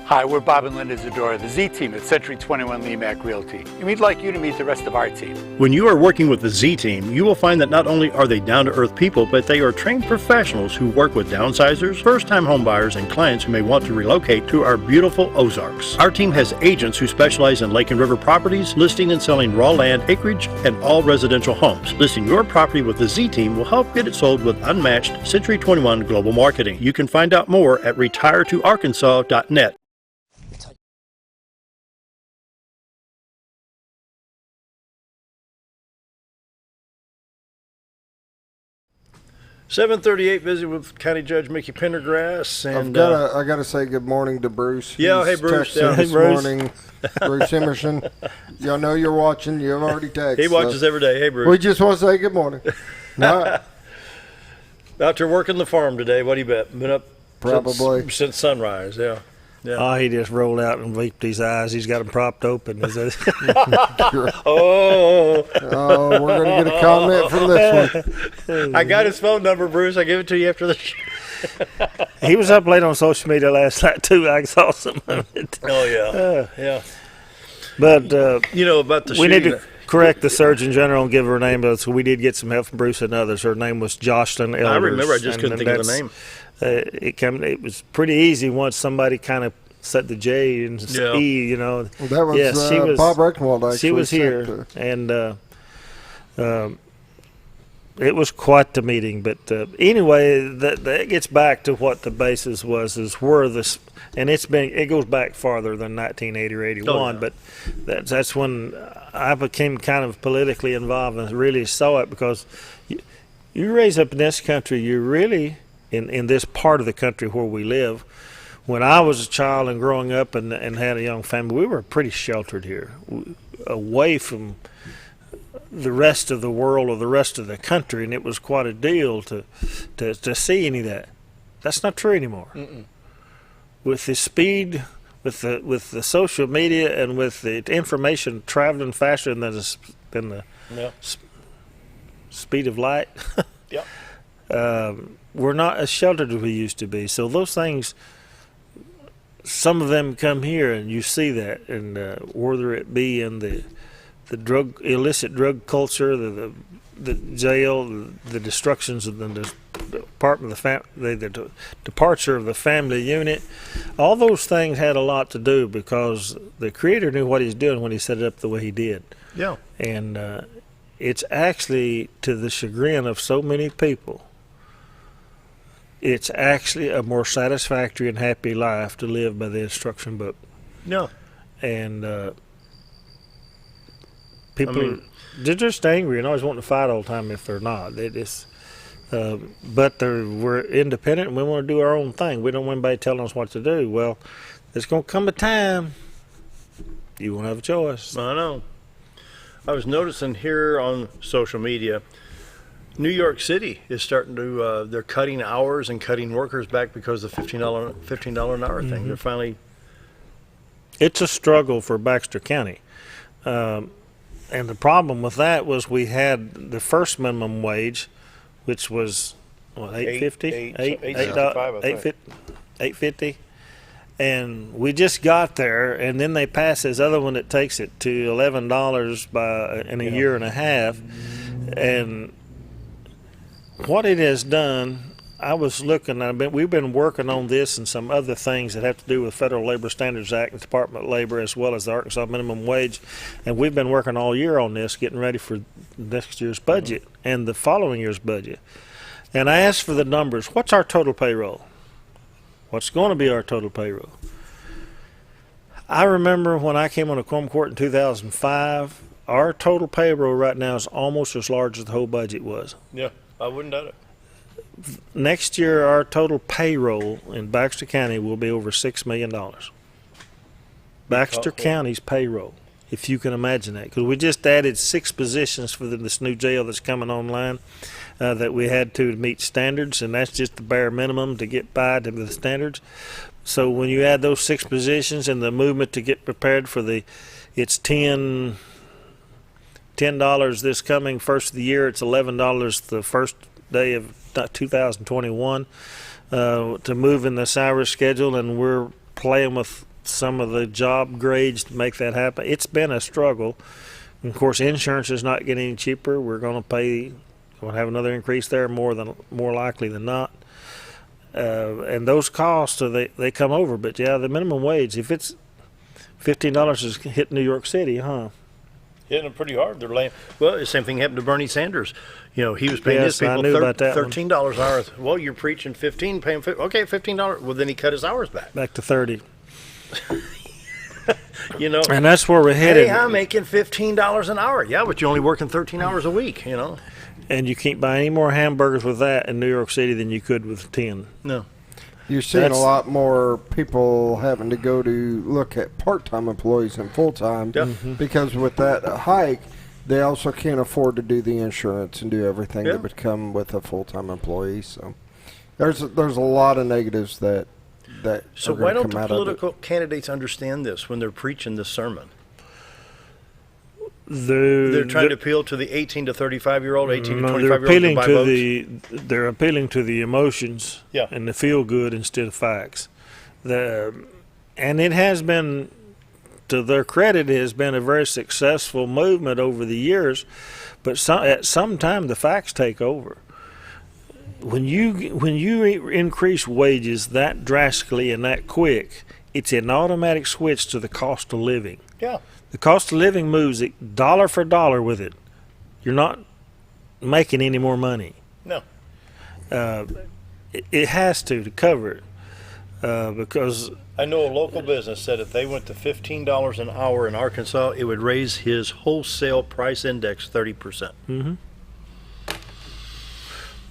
Hi, we're Bob and Linda Zadora, the Z-Team at Century 21 Lemac Realty, and we'd like you to meet the rest of our team. When you are working with the Z-Team, you will find that not only are they down-to-earth people, but they are trained professionals who work with downsizers, first-time homebuyers, and clients who may want to relocate to our beautiful Ozarks. Our team has agents who specialize in lake and river properties, listing and selling raw land, acreage, and all residential homes. Listing your property with the Z-Team will help get it sold with unmatched Century 21 global marketing. You can find out more at retiretoarkansas.net. 7:38, busy with County Judge Mickey Pendergrass, and I gotta say good morning to Bruce. Yeah, He's hey Bruce. texted this morning. Bruce Emerson, y'all know you're watching. You've already texted. He watches every day. Hey Bruce. We just want to say good morning. No. Out there working the farm today. What do you bet? Been up probably since sunrise. Yeah. Yeah. Oh, he just rolled out and wept his eyes. He's got them propped open. Oh, we're going to get a comment from this one. I got his phone number, Bruce. I give it to you after the show. He was up late on social media last night, too. I saw some of it. Oh, yeah. Yeah. But, you know, about the we shooting. need to correct the Surgeon General and give her a name. So we did get some help from Bruce and others. Her name was Jocelyn Elders. I remember. I just couldn't think of the name. It was pretty easy once somebody kind of said the J and E, you know. Well, that was, she was Bob Reckenwald actually. She was here, and it was quite the meeting. But anyway, that gets back to what the basis was, is where this, and it goes back farther than 1980 or 81. Oh, yeah. But that's when I became kind of politically involved and really saw it, because you raise up in this country, you really. In this part of the country where we live, when I was a child and growing up and had a young family, we were pretty sheltered here, away from the rest of the world or the rest of the country, and it was quite a deal to see any of that. That's not true anymore. Mm-mm. With the speed, with the social media, and with the information traveling faster than the speed of light. Yep. We're not as sheltered as we used to be. So those things, some of them come here, and you see that, and whether it be in the illicit drug culture, the jail, the destructions of the departure of the family unit, all those things had a lot to do because the Creator knew what He's doing when He set it up the way He did. Yeah. And it's actually, to the chagrin of so many people, it's actually a more satisfactory and happy life to live by the instruction book. Yeah. And people, they're just angry and always wanting to fight all the time if they're not. They just, but we're independent and we want to do our own thing. We don't want anybody telling us what to do. Well, there's going to come a time you won't have a choice. I know. I was noticing here on social media, New York City is starting to, they're cutting hours and cutting workers back because of the $15 an hour thing. They're finally. It's a struggle for Baxter County. And the problem with that was we had the first minimum wage, which was, what, $8.50? $8.50. And we just got there, and then they passed this other one that takes it to $11 in a year and a half. And what it has done, I was looking, we've been working on this and some other things that have to do with Federal Labor Standards Act and Department of Labor, as well as the Arkansas minimum wage. And we've been working all year on this, getting ready for next year's budget and the following year's budget. And I asked for the numbers. What's our total payroll? What's going to be our total payroll? I remember when I came on the Quorum Court in 2005, our total payroll right now is almost as large as the whole budget was. Yeah, I wouldn't doubt it. Next year, our total payroll in Baxter County will be over $6 million. Baxter County's payroll, if you can imagine that. Because we just added 6 positions for this new jail that's coming online that we had to meet standards, and that's just the bare minimum to get by to the standards. So when you add those 6 positions and the movement to get prepared for it's $10 this coming first of the year, it's $11 the first day of 2021 to move in the Cyrus schedule, and we're playing with some of the job grades to make that happen. It's been a struggle. And of course, insurance is not getting any cheaper. We're going to have another increase there more likely than not. And those costs, they come over. But yeah, the minimum wage, if it's $15 is hit New York City, huh? Hitting them pretty hard. They're laying. Well, the same thing happened to Bernie Sanders. He was paying his people $13 an hour. Well, you're preaching 15, paying okay, $15. Well, then he cut his hours back to 30. And that's where we're headed. Hey, I'm making $15 an hour. Yeah, but you're only working 13 hours a week. And you can't buy any more hamburgers with that in New York City than you could with 10. No. You're seeing a lot more people having to go to look at part-time employees and full-time because with that hike, they also can't afford to do the insurance and do everything that would come with a full-time employee. So there's a lot of negatives that So why don't the political candidates understand this when they're preaching this sermon? They're trying to appeal to the 18 to 35-year-old, 18 to 25-year-old They're appealing to the emotions and the feel-good instead of facts. And it has been, to their credit, it has been a very successful movement over the years, but at some time the facts take over. When you increase wages that drastically and that quick, it's an automatic switch to the cost of living. Yeah. The cost of living moves it dollar for dollar with it. You're not making any more money. No. It has to cover it because I know a local business said if they went to $15 an hour in Arkansas, it would raise his wholesale price index 30%. Mm-hmm.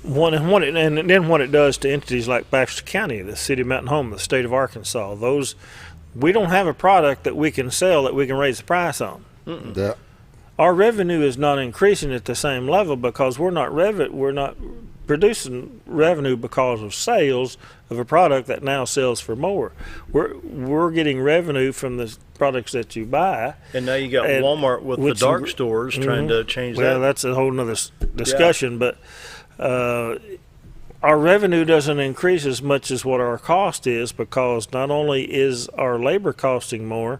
And then what it does to entities like Baxter County, the city of Mountain Home, the state of Arkansas, we don't have a product that we can sell that we can raise the price on. Yeah. Our revenue is not increasing at the same level because we're not producing revenue because of sales of a product that now sells for more. We're getting revenue from the products that you buy. And now you got Walmart with the dark stores trying to change that. Well, that's a whole nother discussion, but our revenue doesn't increase as much as what our cost is, because not only is our labor costing more,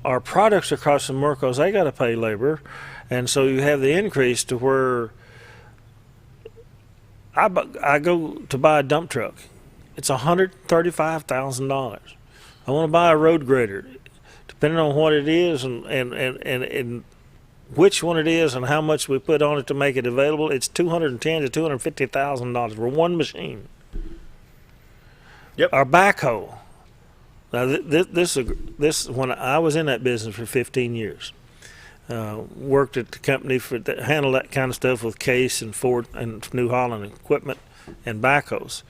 our products are costing more because they got to pay labor. And so you have the increase to where I go to buy a dump truck. It's $135,000. I want to buy a road grader. Depending on what it is and which one it is and how much we put on it to make it available, it's $210,000 to $250,000 for one machine. Yep. Our backhoe. Now this when I was in that business for 15 years. Worked at the company that handled that kind of stuff with Case and Ford and New Holland equipment and backhoes.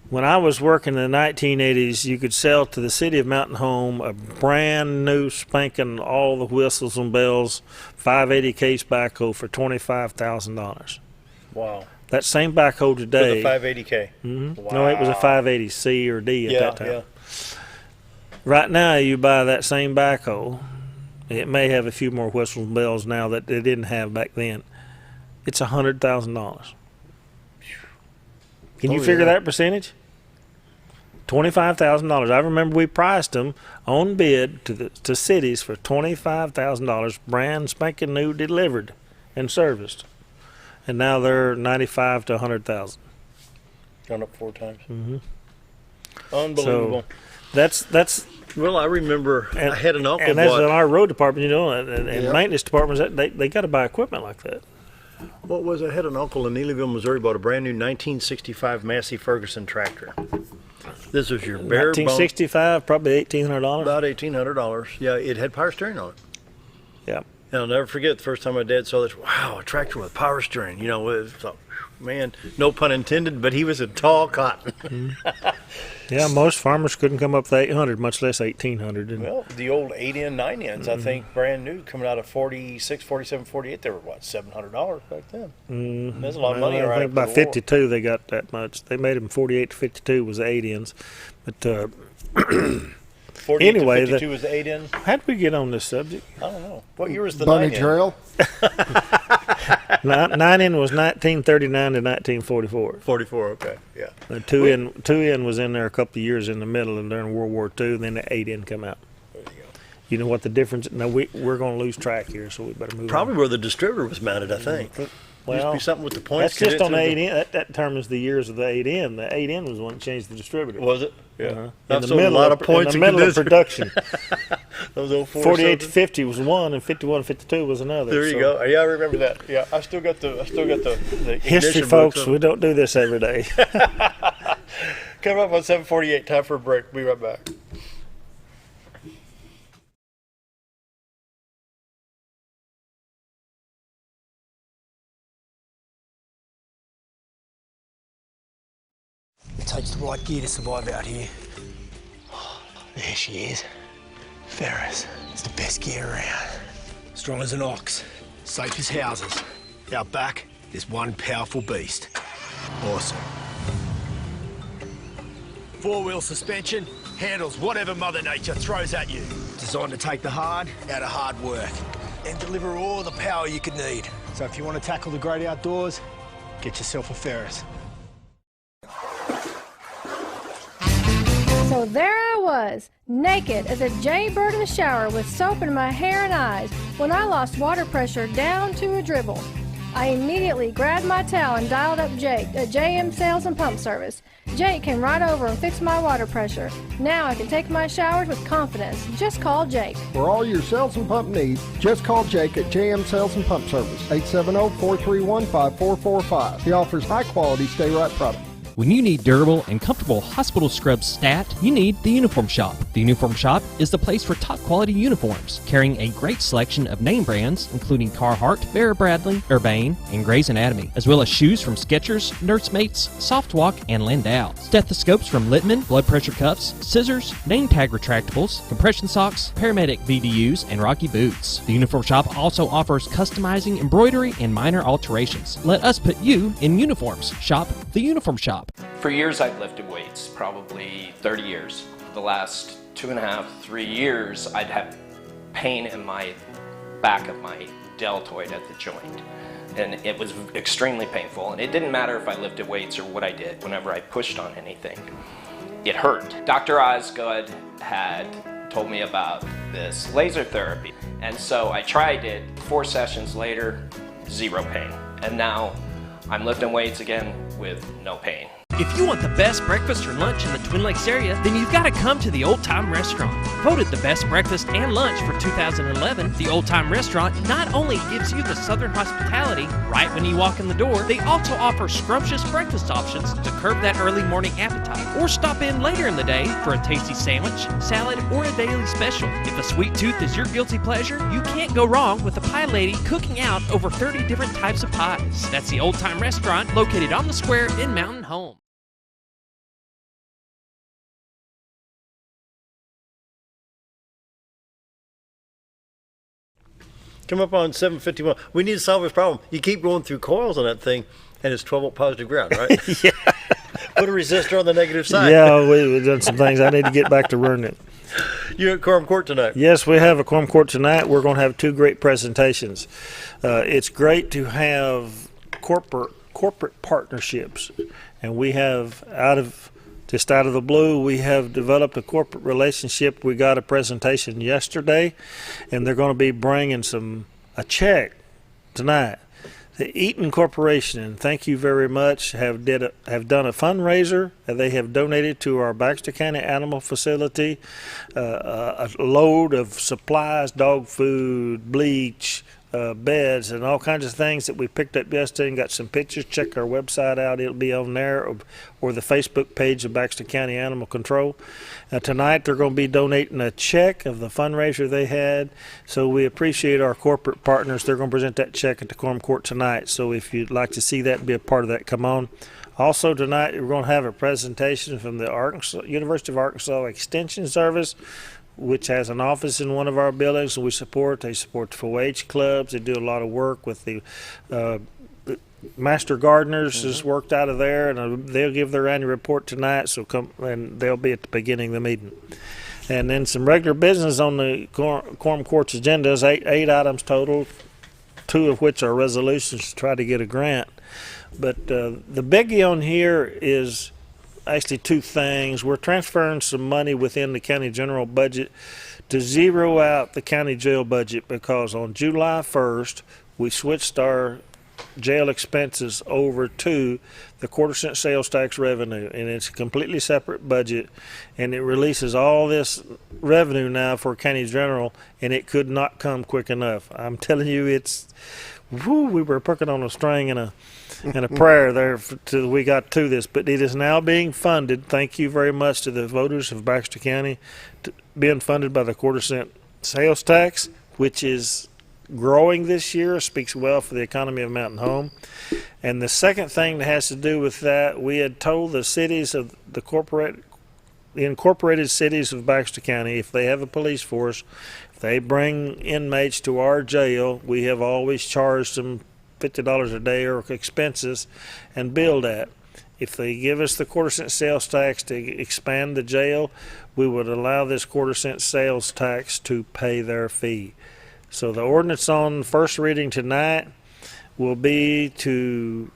When I was working in the 1980s, you could sell to the city of Mountain Home a brand new spanking, all the whistles and bells, 580 Case backhoe for $25,000. Wow. That same backhoe today. With a 580K. Mm-hmm. Wow. No, it was a 580C or D at that time. Yeah. Right now, you buy that same backhoe. It may have a few more whistles and bells now that they didn't have back then. It's $100,000. Can you figure that percentage? $25,000. I remember we priced them on bid to cities for $25,000, brand spanking new, delivered and serviced, and now they're $95,000 to $100,000. Gone up 4 times. Mm-hmm. Unbelievable. So that's. Well, I remember I had an uncle. And that's in our road department, and maintenance departments. They got to buy equipment like that. What was I had an uncle in Neelyville, Missouri, bought a brand new 1965 Massey Ferguson tractor. This was your bare 1965, probably $1,800. About $1,800. Yeah, it had power steering on it. Yeah. And I'll never forget the first time my dad saw this. Wow, a tractor with power steering. You know, it was, man, no pun intended, but he was a tall cotton. Mm-hmm. Yeah, most farmers couldn't come up with 800, much less 1,800. Well, the old 8N, 9Ns, I think, brand new, coming out of 46, 47, 48, they were, what, $700 back then? Mm-hmm. That's a lot of money. I think by 52 they got that much. They made them 48 to 52 was the 8Ns. But 48 anyway, to 52 was the 8N? How did we get on this subject? I don't know. What year was the Bunny 9N? Trail? 9N was 1939 to 1944. 44, okay, yeah. The 2N was in there a couple of years in the middle and during World War II, and then the 8N come out. There you go. You know what the difference? Now we're going to lose track here, so we better move. Probably where the distributor was mounted, I think. Well, used to be something with the points. That's just on the 8N. That determines the years of the 8N. The 8N was the one that changed the distributor. Was it? Yeah. In the middle, a lot of points in the middle of production. Those old 48 to 50 was one, and 51 to 52 was another. There you go. Yeah, I remember that. Yeah, I still got the history, folks. We don't do this every day. Coming up on 7:48. Time for a break. We'll be right back. It takes the right gear to survive out here. Oh, there she is. Ferris. It's the best gear around. Strong as an ox. Safe as houses. Out back, there's one powerful beast. Awesome. 4-wheel suspension. Handles whatever Mother Nature throws at you. Designed to take the hard out of hard work. And deliver all the power you could need. So if you want to tackle the great outdoors, get yourself a Ferris. So there I was, naked as a jaybird in the shower with soap in my hair and eyes when I lost water pressure down to a dribble. I immediately grabbed my towel and dialed up Jake at JM Sales and Pump Service. Jake came right over and fixed my water pressure. Now I can take my showers with confidence. Just call Jake. For all your sales and pump needs, just call Jake at JM Sales and Pump Service, 870-431-5445. He offers high-quality stay-right products. When you need durable and comfortable hospital scrubs stat, you need the Uniform Shop. The Uniform Shop is the place for top quality uniforms, carrying a great selection of name brands, including Carhartt, Bear Bradley, Urbane, and Grey's Anatomy, as well as shoes from Skechers, Nursemates, Softwalk, and Landau, stethoscopes from Littman, blood pressure cuffs, scissors, name tag retractables, compression socks, paramedic VDUs, and Rocky boots. The Uniform Shop also offers customizing, embroidery, and minor alterations. Let us put you in uniforms. Shop the Uniform Shop. For years I've lifted weights, probably 30 years. The last 2.5, 3 years I'd have pain in my back of my deltoid at the joint. and it was extremely painful. And it didn't matter if I lifted weights or what I did. Whenever I pushed on anything, it hurt. Dr. Osgood had told me about this laser therapy, and so I tried it. 4 sessions later, 0 pain, and now I'm lifting weights again with no pain. If you want the best breakfast or lunch in the Twin Lakes area, then you've got to come to the Old Time Restaurant. Voted the best breakfast and lunch for 2011, the Old Time Restaurant not only gives you the Southern hospitality right when you walk in the door, they also offer scrumptious breakfast options to curb that early morning appetite. Or stop in later in the day for a tasty sandwich, salad, or a daily special. If a sweet tooth is your guilty pleasure, you can't go wrong with the pie lady cooking out over 30 different types of pies. That's the Old Time Restaurant located on the square in Mountain Home. Come up on 751. We need to solve this problem. You keep going through coils on that thing, and it's 12 volt positive ground, right? Yeah. Put a resistor on the negative side. Yeah, we've done some things. I need to get back to running it. You're at Quorum Court tonight. Yes, we have a Quorum Court tonight. We're going to have 2 great presentations. It's great to have corporate partnerships, and we have out of the blue, we have developed a corporate relationship. We got a presentation yesterday, and they're going to be bringing a check tonight. The Eaton Corporation, and thank you very much, have done a fundraiser. They have donated to our Baxter County Animal Facility a load of supplies, dog food, bleach, beds, and all kinds of things that we picked up yesterday, and got some pictures. Check our website out. It'll be on there, or the Facebook page of Baxter County Animal Control. Tonight they're going to be donating a check of the fundraiser they had, so we appreciate our corporate partners. They're going to present that check at the Quorum Court tonight, so if you'd like to see that and be a part of that, come on. Also tonight we're going to have a presentation from the University of Arkansas Extension Service, which has an office in one of our buildings. They support the 4-H clubs. They do a lot of work with the Master Gardeners is worked out of there, and they'll give their annual report tonight, so come, and they'll be at the beginning of the meeting. And then some regular business on the Quorum Court's agenda is 8 items total, 2 of which are resolutions to try to get a grant. But the biggie on here is actually 2 things. We're transferring some money within the county general budget to zero out the county jail budget, because on July 1st we switched our jail expenses over to the quarter-cent sales tax revenue, and it's a completely separate budget, and it releases all this revenue now for county general, and it could not come quick enough. I'm telling you, we were picking on a string and a prayer there till we got to this, but it is now being funded. Thank you very much to the voters of Baxter County, being funded by the quarter-cent sales tax, which is growing this year, speaks well for the economy of Mountain Home. And the second thing that has to do with that, we had told the cities of the incorporated cities of Baxter County, if they have a police force, if they bring inmates to our jail, we have always charged them $50 a day or expenses and billed that. If they give us the quarter-cent sales tax to expand the jail, we would allow this quarter-cent sales tax to pay their fee. So the ordinance on first reading tonight will be to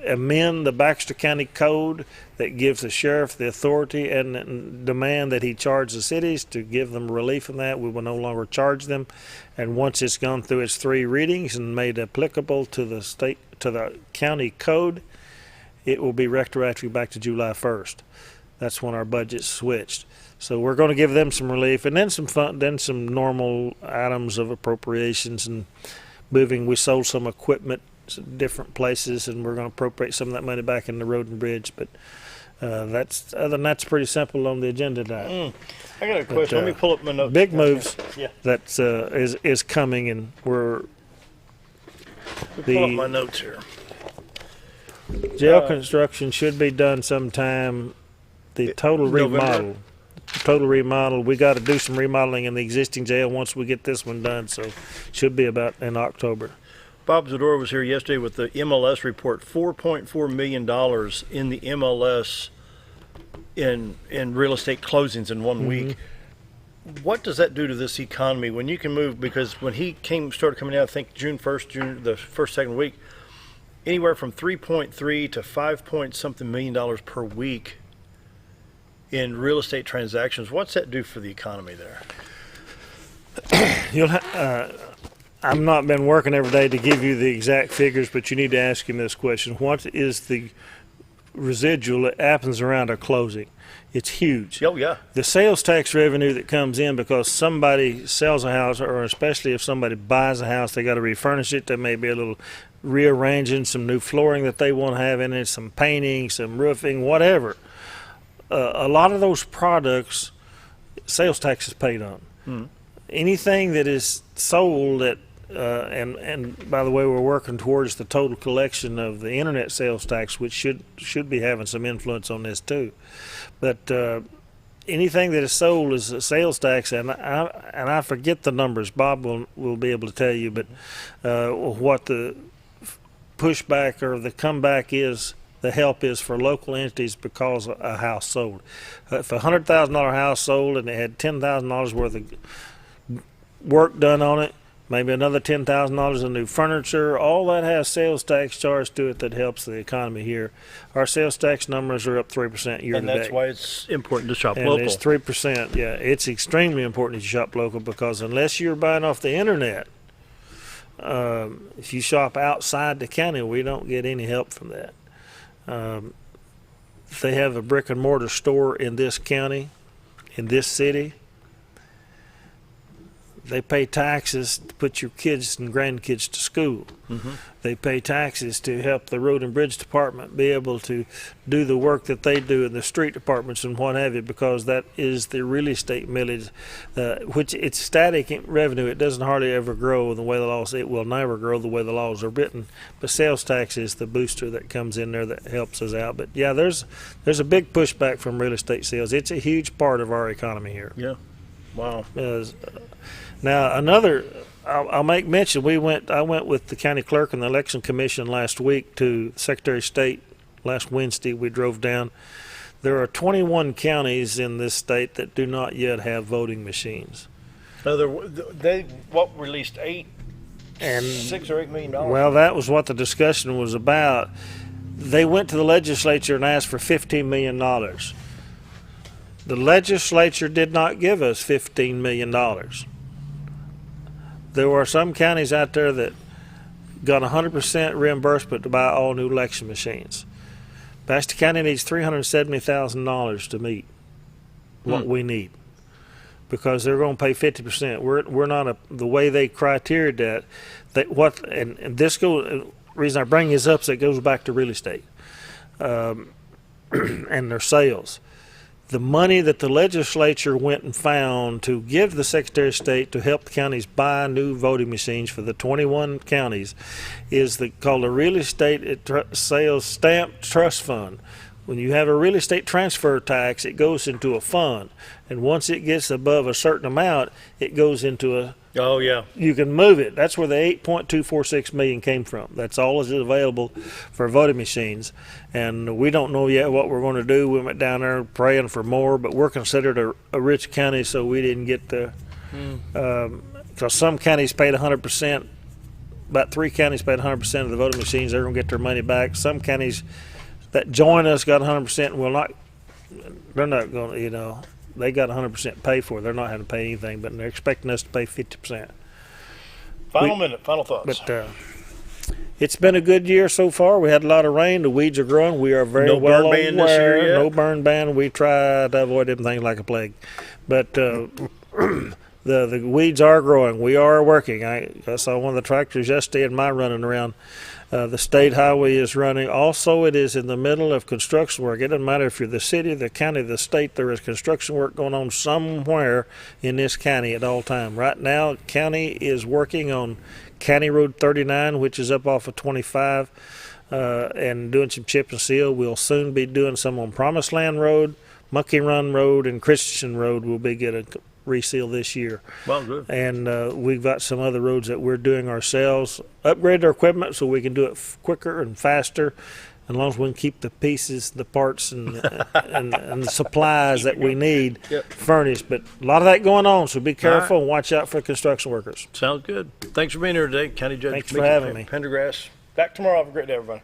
amend the Baxter County Code that gives the sheriff the authority and demand that he charge the cities to give them relief in that. We will no longer charge them, and once it's gone through its 3 readings and made applicable to the county code, it will be retroactive back to July 1st. That's when our budget switched. So we're going to give them some relief, and then some normal items of appropriations and moving. We sold some equipment to different places, and we're going to appropriate some of that money back in the road and bridge. But other than that's pretty simple on the agenda tonight. I got a question. Let me pull up my notes. Big moves. Yeah. That is coming, and we're pull up my notes here. Jail construction should be done sometime. The total remodel, we got to do some remodeling in the existing jail once we get this one done, so should be about in October. Bob Zador was here yesterday with the MLS report. $4.4 million in the MLS in real estate closings in 1 week. what does that do to this economy when you can move? Because when he started coming out, I think June 1st, the first, second week, anywhere from 3.3 to 5 point something $million per week in real estate transactions. What's that do for the economy there? I've not been working every day to give you the exact figures, but you need to ask him this question. What is the residual that happens around a closing? It's huge. Oh, yeah. The sales tax revenue that comes in because somebody sells a house, or especially if somebody buys a house, they got to refurnish it. There may be a little rearranging, some new flooring that they want to have in it, some painting, some roofing, whatever. A lot of those products, sales tax is paid on. Anything that is sold that, and by the way, we're working towards the total collection of the internet sales tax, which should be having some influence on this too. But anything that is sold is a sales tax, and I forget the numbers. Bob will be able to tell you, but what the pushback or the comeback is, the help is for local entities because a house sold. If a $100,000 house sold and it had $10,000 worth of work done on it, maybe another $10,000 in new furniture, all that has sales tax charged to it that helps the economy here. Our sales tax numbers are up 3% year to date. And that's why it's important to shop and local. It's 3%. Yeah, it's extremely important to shop local because unless you're buying off the internet, if you shop outside the county, we don't get any help from that. If they have a brick and mortar store in this county, in this city, they pay taxes to put your kids and grandkids to school. They pay taxes to help the road and bridge department be able to do the work that they do in the street departments and what have you, because that is the real estate millage, which it's static revenue. It doesn't hardly ever grow the way the laws. It will never grow the way the laws are written. But sales tax is the booster that comes in there that helps us out. But yeah, there's a big pushback from real estate sales. It's a huge part of our economy here. Yeah. Wow. Now I'll make mention. I went with the county clerk and the election commission last week to Secretary of State. Last Wednesday we drove down. There are 21 counties in this state that do not yet have voting machines. They released $6 or $8 million. Well, that was what the discussion was about. They went to the legislature and asked for $15 million. The legislature did not give us $15 million. There were some counties out there that got 100% reimbursement to buy all new election machines. Baxter County needs $370,000 to meet what we need, because they're going to pay 50%. We're not the way they criteria that. And this goes. Reason I bring this up is it goes back to real estate and their sales. The money that the legislature went and found to give the Secretary of State to help the counties buy new voting machines for the 21 counties is called a Real Estate Sales Stamp Trust Fund. When you have a real estate transfer tax, it goes into a fund, and once it gets above a certain amount, it goes into a. Oh yeah. You can move it. That's where the $8.246 million came from. That's all is available for voting machines, and we don't know yet what we're going to do. We went down there praying for more, but we're considered a rich county, so we didn't get the. Because some counties paid 100%. About 3 counties paid 100% of the voting machines. They're going to get their money back. Some counties that join us got 100% and will not. They're not going to. They got 100% paid for. They're not having to pay anything, but they're expecting us to pay 50%. Final thoughts. But it's been a good year so far. We had a lot of rain. The weeds are growing. We are very well aware. No burn ban this year yet? No burn ban. We try to avoid everything like a plague. But the weeds are growing. We are working. I saw one of the tractors yesterday in my running around. The state highway is running. Also, it is in the middle of construction work. It doesn't matter if you're the city, the county, the state. There is construction work going on somewhere in this county at all time. Right now, the county is working on County Road 39, which is up off of 25, and doing some chip and seal. We'll soon be doing some on Promised Land Road, Monkey Run Road, and Christian Road will be getting reseal this year. Well, good. And we've got some other roads that we're doing ourselves. Upgrade our equipment so we can do it quicker and faster. as long as we can keep the pieces, the parts, and the supplies that we need furnished. But a lot of that going on, so be careful and watch out for construction workers. Sounds good. Thanks for being here today, County Judge. Thanks for having me. Pendergrass. Back tomorrow. Have a great day, everybody.